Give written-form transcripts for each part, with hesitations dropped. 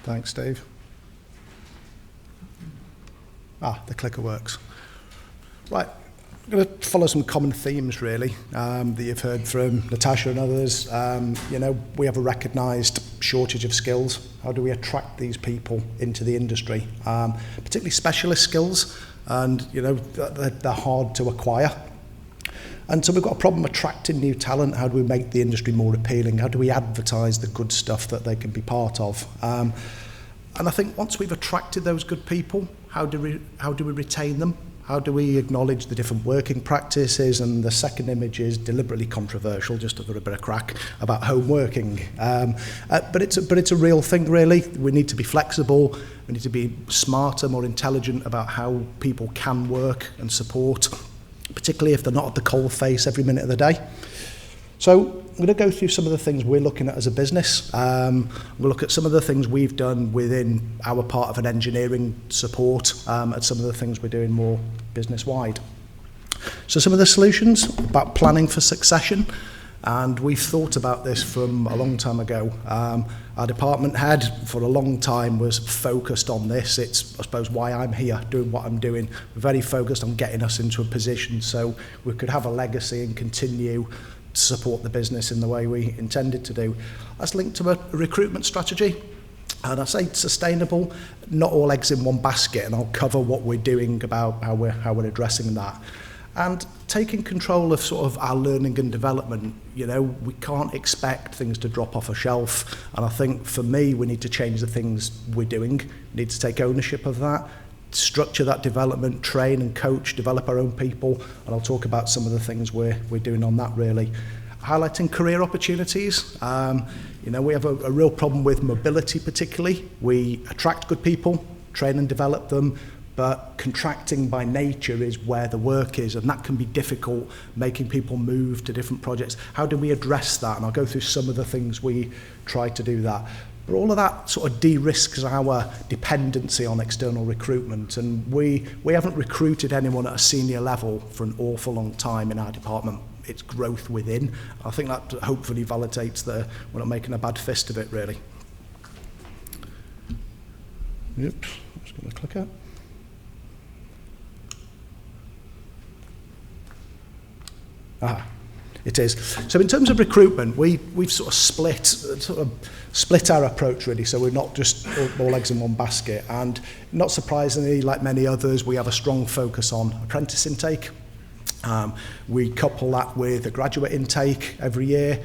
Thanks, Steve. The clicker works. Right, I'm going to follow some common themes, really, that you've heard from Natasha and others. We have a recognised shortage of skills. How do we attract these people into the industry? Particularly specialist skills, and, they're hard to acquire. And so we've got a problem attracting new talent. How do we make the industry more appealing? How do we advertise the good stuff that they can be part of? And I think once we've attracted those good people, how do we retain them? How do we acknowledge the different working practices? And the second image is deliberately controversial, just for a bit of crack, about home working. But it's a real thing, really. We need to be flexible. We need to be smarter, more intelligent about how people can work and support, particularly if they're not at the coalface every minute of the day. So I'm going to go through some of the things we're looking at as a business. We'll look at some of the things we've done within our part of an engineering support, and some of the things we're doing more business-wide. So some of the solutions about planning for succession, and we've thought about this from a long time ago. Our department head for a long time was focused on this. It's, I suppose, why I'm here doing what I'm doing. Very focused on getting us into a position so we could have a legacy and continue to support the business in the way we intended to do. That's linked to a recruitment strategy. And I say sustainable, not all eggs in one basket, and I'll cover what we're doing about how we're addressing that. And taking control of sort of our learning and development. We can't expect things to drop off a shelf. And I think for me, we need to change the things we're doing. We need to take ownership of that, structure that development, train and coach, develop our own people. And I'll talk about some of the things we're doing on that, really. Highlighting career opportunities. We have a real problem with mobility, particularly. We attract good people, train and develop them, but contracting by nature is where the work is, and that can be difficult, making people move to different projects. How do we address that? And I'll go through some of the things we try to do that. But all of that sort of de-risks our dependency on external recruitment, and we haven't recruited anyone at a senior level for an awful long time in our department. It's growth within. I think that hopefully validates we're not making a bad fist of it, really. Oops, I'm just going to click it. It is. So in terms of recruitment, we've sort of split our approach, really, so we're not just all eggs in one basket. And not surprisingly, like many others, we have a strong focus on apprentice intake. We couple that with a graduate intake every year.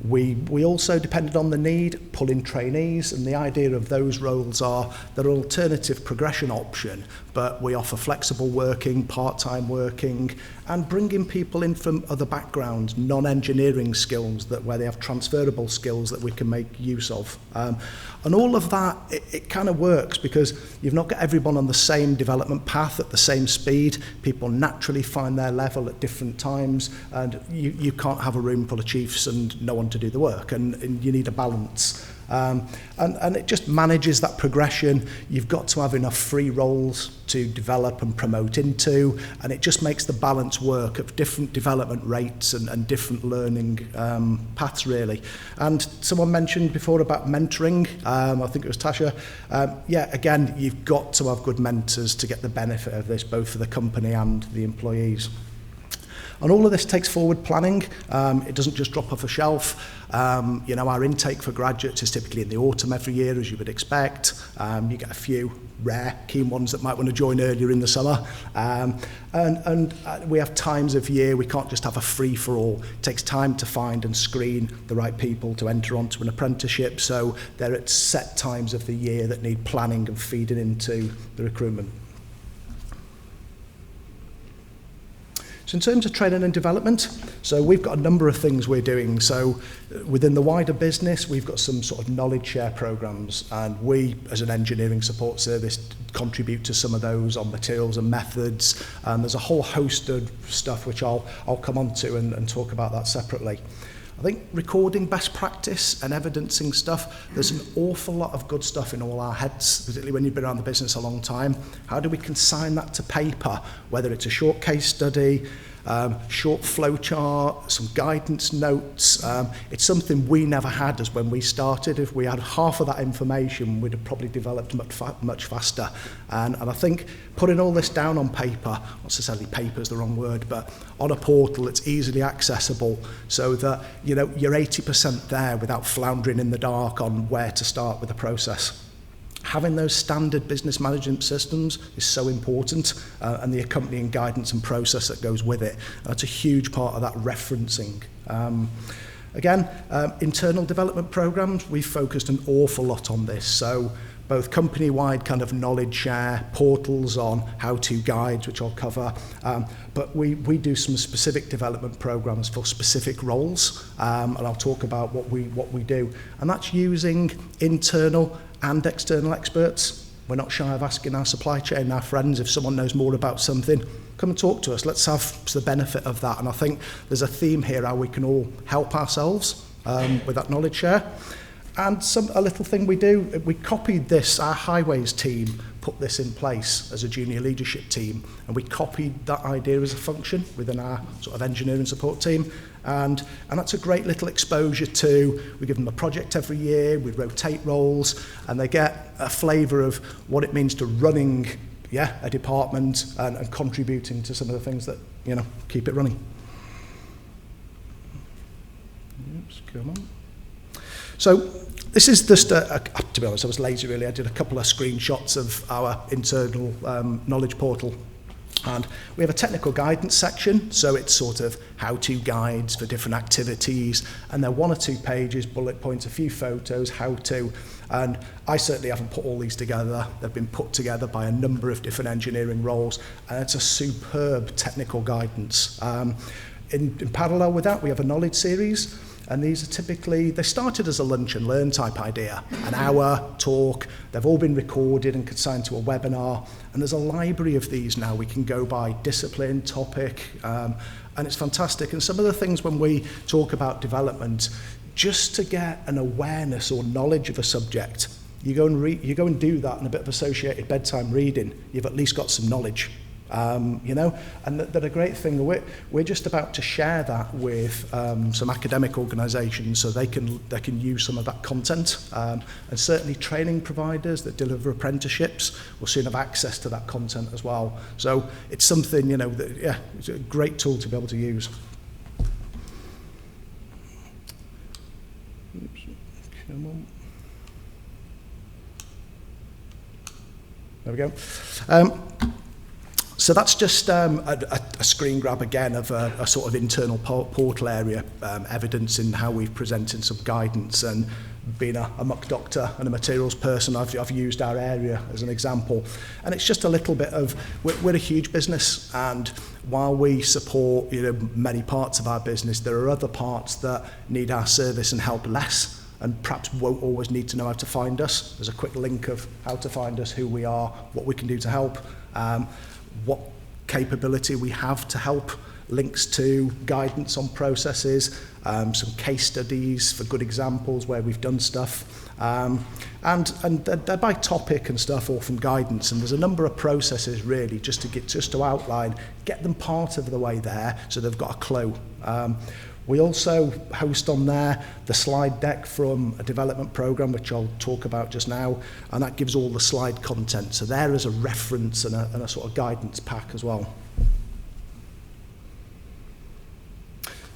We also, depended on the need, pull in trainees, and the idea of those roles are they're an alternative progression option, but we offer flexible working, part-time working, and bringing people in from other backgrounds, non-engineering skills, where they have transferable skills that we can make use of. And all of that, it kind of works because you've not got everyone on the same development path at the same speed. People naturally find their level at different times, and you can't have a room full of chiefs and no one to do the work, and you need a balance. And it just manages that progression. You've got to have enough free roles to develop and promote into, and it just makes the balance work of different development rates and different learning paths, really. And someone mentioned before about mentoring. I think it was Tasha. Again, you've got to have good mentors to get the benefit of this, both for the company and the employees. And all of this takes forward planning. It doesn't just drop off a shelf. Our intake for graduates is typically in the autumn every year, as you would expect. You get a few rare, keen ones that might want to join earlier in the summer. And we have times of year, we can't just have a free-for-all. It takes time to find and screen the right people to enter onto an apprenticeship. So they're at set times of the year that need planning and feeding into the recruitment. So in terms of training and development, so we've got a number of things we're doing. So within the wider business, we've got some sort of knowledge share programs, and we, as an engineering support service, contribute to some of those on materials and methods. And there's a whole host of stuff which I'll come on to and talk about that separately. I think recording best practice and evidencing stuff, there's an awful lot of good stuff in all our heads, particularly when you've been around the business a long time. How do we consign that to paper, whether it's a short case study? short flow chart, some guidance notes. It's something we never had as when we started. If we had half of that information, we'd have probably developed much faster. And I think putting all this down on paper, not necessarily paper is the wrong word, but on a portal that's easily accessible so that, you know, you're 80% there without floundering in the dark on where to start with the process. Having those standard business management systems is so important, and the accompanying guidance and process that goes with it. That's a huge part of that referencing. Again, internal development programs, we've focused an awful lot on this. So both company-wide kind of knowledge share, portals on how-to guides, which I'll cover, but we do some specific development programs for specific roles, and I'll talk about what we do. And that's using internal and external experts. We're not shy of asking our supply chain, our friends, if someone knows more about something, come and talk to us. Let's have the benefit of that. And I think there's a theme here how we can all help ourselves with that knowledge share. And a little thing we do, we copied this, our highways team put this in place as a junior leadership team, and we copied that idea as a function within our sort of engineering support team. And that's a great little exposure to, we give them a project every year, we rotate roles, and they get a flavour of what it means to running a department and contributing to some of the things that, you know, keep it running. Oops, come on. So this is just, to be honest, I was lazy really. I did a couple of screenshots of our internal knowledge portal. And we have a technical guidance section, so it's sort of how-to guides for different activities, and they're 1 or 2 pages, bullet points, a few photos, how-to. And I certainly haven't put all these together. They've been put together by a number of different engineering roles, and it's a superb technical guidance. In parallel with that, we have a knowledge series. And these are typically, they started as a lunch and learn type idea, an hour talk. They've all been recorded and consigned to a webinar. And there's a library of these now. We can go by discipline, topic, and it's fantastic. And some of the things when we talk about development, just to get an awareness or knowledge of a subject, you go and do that in a bit of associated bedtime reading. You've at least got some knowledge. You know, and that a great thing. We're just about to share that with some academic organisations so they can use some of that content, and certainly training providers that deliver apprenticeships will soon have access to that content as well. So it's something, you know, that, it's a great tool to be able to use. Oops, come on. There we go. So that's just a screen grab again of a sort of internal portal area, evidence in how we've presented some guidance. And being a muck doctor and a materials person, I've used our area as an example. And it's just a little bit of, we're a huge business, and while we support, you know, many parts of our business, there are other parts that need our service and help less, and perhaps won't always need to know how to find us. There's a quick link of how to find us, who we are, what we can do to help. What capability we have to help, links to guidance on processes, some case studies for good examples where we've done stuff, and they're by topic and stuff, or from guidance. And there's a number of processes really just to outline, get them part of the way there so they've got a clue. We also host on there the slide deck from a development program, which I'll talk about just now, and that gives all the slide content. So there is a reference and a sort of guidance pack as well.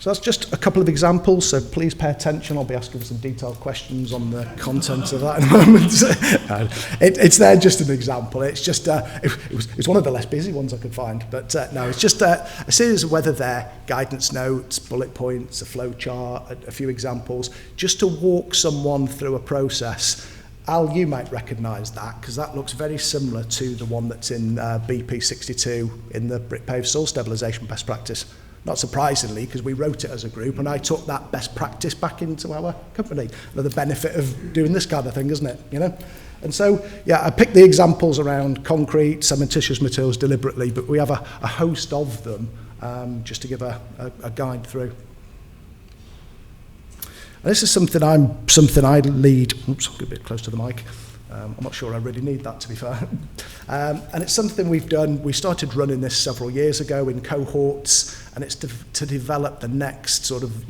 So that's just a couple of examples, so please pay attention. I'll be asking some detailed questions on the content of that in a moment. It's there just an example. It's just, it was one of the less busy ones I could find, but no, it's just a series of whether they're guidance notes, bullet points, a flow chart, a few examples, just to walk someone through a process. Al, you might recognise that, because that looks very similar to the one that's in BP 62 in the brick paved soil stabilisation best practice. Not surprisingly, because we wrote it as a group, and I took that best practice back into our company. Another benefit of doing this kind of thing, isn't it? You know? And so, yeah, I picked the examples around concrete, cementitious materials deliberately, but we have a host of them just to give a guide through. And this is something I lead. Oops, I'll get a bit close to the mic. I'm not sure I really need that, to be fair. And it's something we've done. We started running this several years ago in cohorts, and it's to develop the next sort of,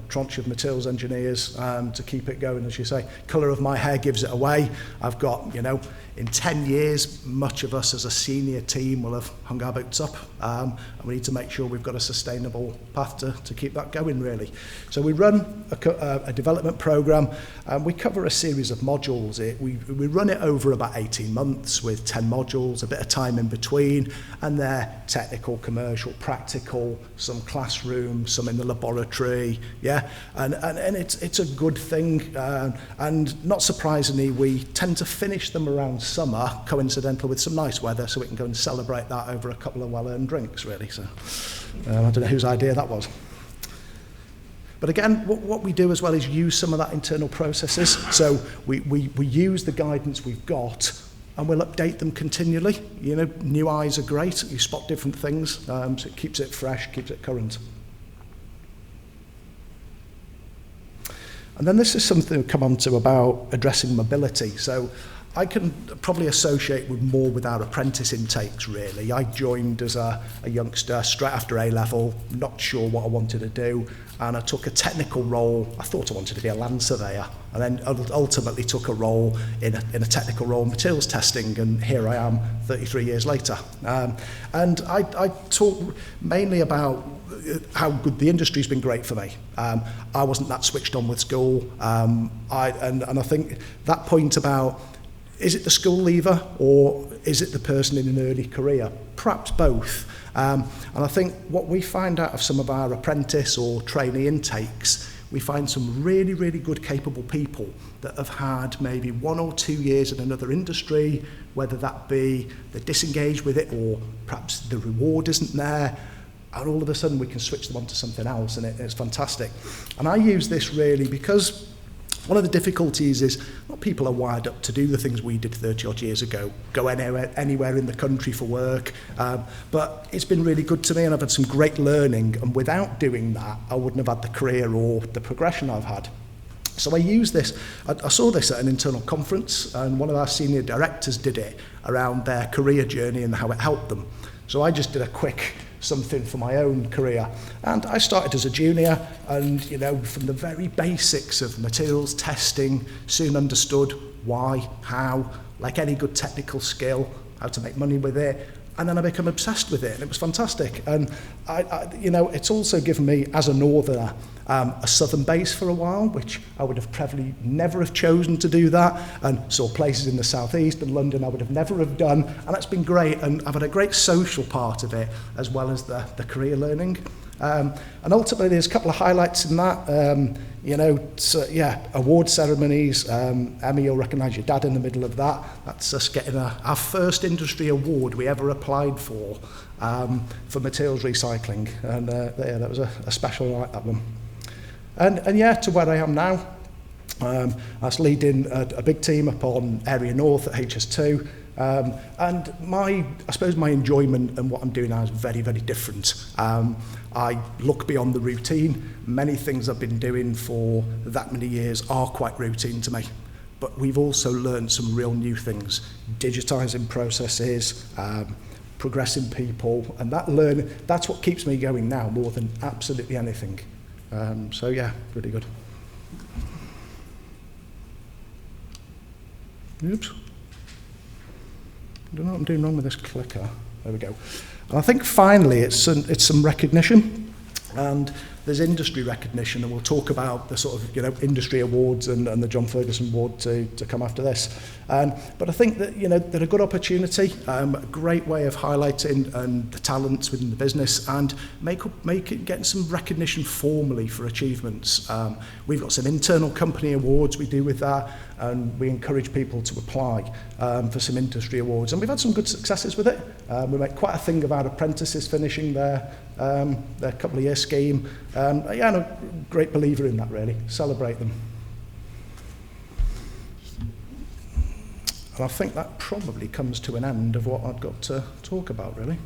tranche of materials engineers to keep it going, as you say. Colour of my hair gives it away. I've got, in 10 years, much of us as a senior team will have hung our boots up, and we need to make sure we've got a sustainable path to keep that going, really. So we run a development programme, and we cover a series of modules. We run it over about 18 months with 10 modules, a bit of time in between, and they're technical, commercial, practical, some classroom, some in the laboratory, and it's a good thing, and not surprisingly, we tend to finish them around summer, coincidental with some nice weather, so we can go and celebrate that over a couple of well-earned drinks, really. So I don't know whose idea that was. But again, what we do as well is use some of that internal processes. So we use the guidance we've got, and we'll update them continually. New eyes are great. You spot different things, so it keeps it fresh, keeps it current. And then this is something we'll come on to about addressing mobility. So I can probably associate more with our apprentice intakes, really. I joined as a youngster straight after A-level, not sure what I wanted to do, and I took a technical role. I thought I wanted to be a land surveyor, and then ultimately took a role in a technical role in materials testing, and here I am 33 years later. And I talk mainly about how good the industry's been great for me. I wasn't that switched on with school, and I think that point about, is it the school leaver or is it the person in an early career? Perhaps both. And I think what we find out of some of our apprentice or trainee intakes, we find some really, really good, capable people that have had maybe 1 or 2 years in another industry, whether that be they're disengaged with it or perhaps the reward isn't there, and all of a sudden we can switch them onto something else, and it's fantastic. And I use this really because one of the difficulties is not people are wired up to do the things we did 30 odd years ago, go anywhere in the country for work, but it's been really good to me, and I've had some great learning, and without doing that I wouldn't have had the career or the progression I've had. So I use this, I saw this at an internal conference, and one of our senior directors did it around their career journey and how it helped them. So I just did a quick something for my own career. And I started as a junior, and from the very basics of materials testing, soon understood why, how, like any good technical skill, how to make money with it. And then I became obsessed with it, and it was fantastic. And it's also given me, as a northerner, a southern base for a while, which I would have probably never have chosen to do that, and saw places in the southeast and London I would have never have done, and that's been great. And I've had a great social part of it, as well as the career learning. And ultimately, there's a couple of highlights in that. Award ceremonies. Emmy, you'll recognise your dad in the middle of that. That's us getting our first industry award we ever applied for materials recycling. And that was a special night, that one. And to where I am now. I was leading a big team up on Area North at HS2. And I suppose my enjoyment and what I'm doing now is very, very different. I look beyond the routine. Many things I've been doing for that many years are quite routine to me. But we've also learned some real new things, digitising processes, progressing people, and that's what keeps me going now more than absolutely anything. Really good. Oops. I don't know what I'm doing wrong with this clicker. There we go. And I think finally it's some recognition, and there's industry recognition, and we'll talk about the sort of industry awards and the John Ferguson Award to come after this. But I think that they're a good opportunity, a great way of highlighting the talents within the business, and getting some recognition formally for achievements. We've got some internal company awards we do with that, and we encourage people to apply for some industry awards, and we've had some good successes with it. We make quite a thing of our apprentices finishing their couple of year scheme. I'm a great believer in that, really. Celebrate them. And I think that probably comes to an end of what I've got to talk about, really.